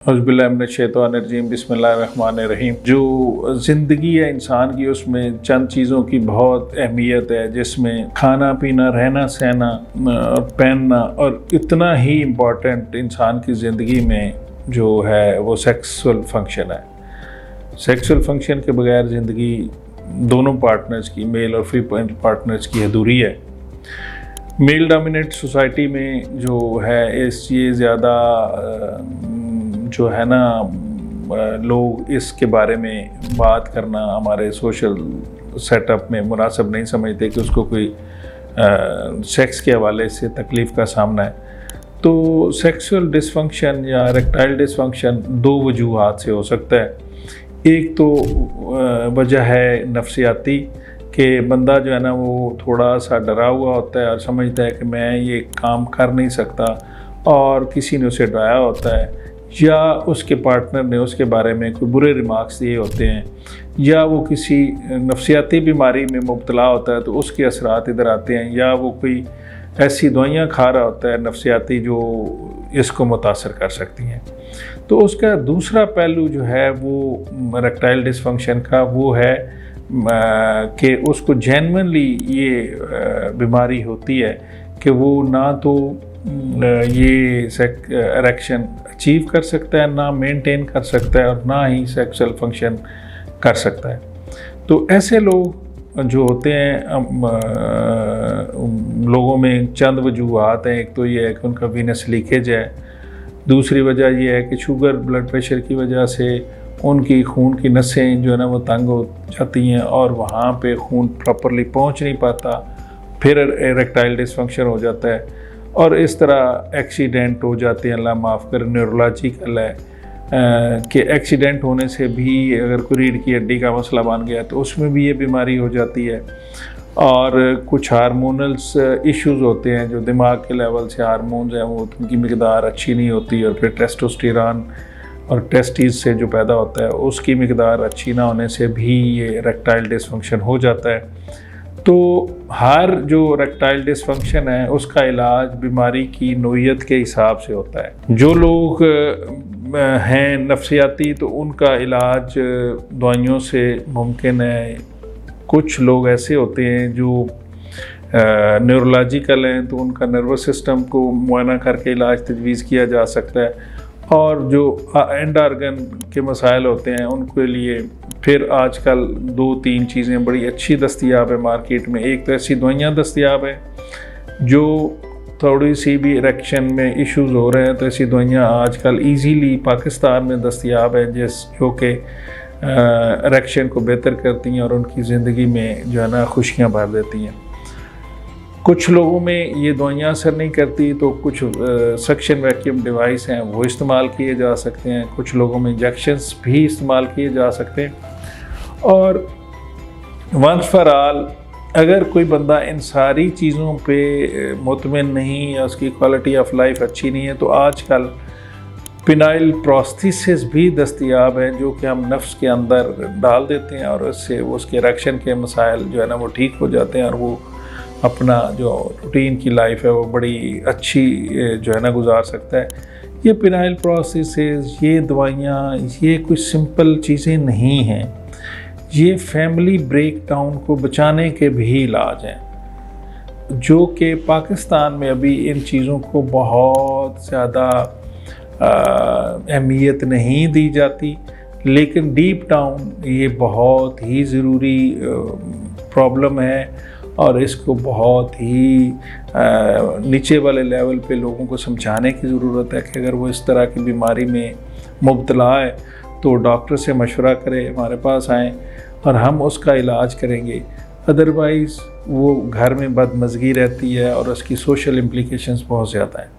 औज़ुबिल्लाहिमिनश्शैतानिर्रजीम बिस्मिल्लाहिर्रहमानिर्रहीम। जो ज़िंदगी है इंसान की, उसमें चंद चीज़ों की बहुत अहमियत है, जिसमें खाना पीना, रहना सहना और पहनना, और इतना ही इम्पॉर्टेंट इंसान की ज़िंदगी में जो है वो सेक्सुअल फंक्शन है। सेक्सुअल फंक्शन के बगैर ज़िंदगी दोनों पार्टनर्स की, मेल और फीमेल पार्टनर्स की अधूरी है। मेल डोमिनेट सोसाइटी में जो है ये ज़्यादा जो है ना, लोग इसके बारे में बात करना हमारे सोशल सेटअप में मुनासिब नहीं समझते कि उसको कोई सेक्स के हवाले से तकलीफ़ का सामना है। तो सेक्सुअल डिसफंक्शन या इरेक्टाइल डिसफंक्शन दो वजूहात से हो सकता है। एक तो वजह है नफ्सियाती, कि बंदा जो है ना वो थोड़ा सा डरा हुआ होता है और समझता है कि मैं ये काम कर नहीं सकता, और किसी ने उसे डराया होता है, या उसके पार्टनर ने उसके बारे में कोई बुरे रिमार्क्स दिए होते हैं, या वो किसी नफ्सियाती बीमारी में मुब्तला होता है तो उसके असरात इधर आते हैं, या वो कोई ऐसी दवाइयाँ खा रहा होता है नफ्सियाती जो इसको मुतासर कर सकती हैं। तो उसका दूसरा पहलू जो है वो इरेक्टाइल डिसफंक्शन का वो है कि उसको जेन्युइनली ये बीमारी होती है कि वो ना तो ये इरेक्शन अचीव कर सकता है, ना मेंटेन कर सकता है, और ना ही सेक्सुअल फंक्शन कर सकता है। तो ऐसे लोग जो होते हैं, लोगों में चंद वजूहात हैं। एक तो ये है कि उनका वीनस लीकेज है, दूसरी वजह यह है कि शुगर ब्लड प्रेशर की वजह से उनकी खून की नसें जो है ना वो तंग हो जाती हैं और वहाँ पे खून प्रॉपरली पहुँच नहीं पाता, फिर इरेक्टाइल डिसफंक्शन हो जाता है, और इस तरह एक्सीडेंट हो जाते हैं। अल्लाह माफ़ कर, न्यूरोलॉजिकल है कि एक्सीडेंट होने से भी अगर कोई रीढ़ की हड्डी का मसला बन गया तो उसमें भी ये बीमारी हो जाती है। और कुछ हार्मोनल्स इश्यूज़ होते हैं, जो दिमाग के लेवल से हार्मोन्स हैं वो उनकी मिकदार अच्छी नहीं होती, और फिर टेस्टोस्टेरॉन और टेस्टिस से जो पैदा होता है उसकी मिकदार अच्छी ना होने से भी ये इरेक्टाइल डिसफंक्शन हो जाता है। तो हर जो इरेक्टाइल डिसफंक्शन है उसका इलाज बीमारी की नोयत के हिसाब से होता है। जो लोग हैं नफ्सियाती तो उनका इलाज दवाइयों से मुमकिन है। कुछ लोग ऐसे होते हैं जो न्यूरोलॉजिकल हैं तो उनका नर्वस सिस्टम को मुआयना करके इलाज तजवीज़ किया जा सकता है, और जो एंड आर्गन के मसाइल होते हैं उनके लिए फिर आजकल दो तीन चीज़ें बड़ी अच्छी दस्तयाब है मार्केट में। एक तो ऐसी दवाइयाँ दस्तयाब है जो थोड़ी सी भी इरेक्शन में इश्यूज़ हो रहे हैं तो ऐसी दवाइयाँ आजकल इजीली पाकिस्तान में दस्तयाब है, जो कि इरेक्शन को बेहतर करती हैं और उनकी ज़िंदगी में जो है ना खुशियाँ भर देती हैं। कुछ लोगों में ये दवाइयाँ असर नहीं करती तो कुछ सक्शन वैक्यूम डिवाइस हैं वो इस्तेमाल किए जा सकते हैं। कुछ लोगों में इंजेक्शंस भी इस्तेमाल किए जा सकते हैं। और वंस फॉर ऑल अगर कोई बंदा इन सारी चीज़ों पे मुतमिन नहीं या उसकी क्वालिटी ऑफ लाइफ अच्छी नहीं है तो आजकल पिनाइल प्रोस्थेसिस भी दस्तयाब है, जो कि हम नफ्स के अंदर डाल देते हैं और उससे उसके इरेक्शन के मसाइल जो है ना वो ठीक हो जाते हैं, और वो अपना जो रूटीन की लाइफ है वो बड़ी अच्छी जो है ना गुजार सकता है। ये पिनाइल प्रोस्थेसिस, ये दवाइयाँ, ये कुछ सिंपल चीज़ें नहीं हैं, ये फैमिली ब्रेक डाउन को बचाने के भी इलाज हैं, जो कि पाकिस्तान में अभी इन चीज़ों को बहुत ज़्यादा अहमियत नहीं दी जाती, लेकिन डीप डाउन ये बहुत ही ज़रूरी प्रॉब्लम है, और इसको बहुत ही नीचे वाले लेवल पे लोगों को समझाने की ज़रूरत है कि अगर वो इस तरह की बीमारी में मुब्तला है तो डॉक्टर से मशवरा करें, हमारे पास आएँ और हम उसका इलाज करेंगे। अदरवाइज़ वो घर में बदमज़गी रहती है और उसकी सोशल इम्प्लिकेशंस बहुत ज़्यादा हैं।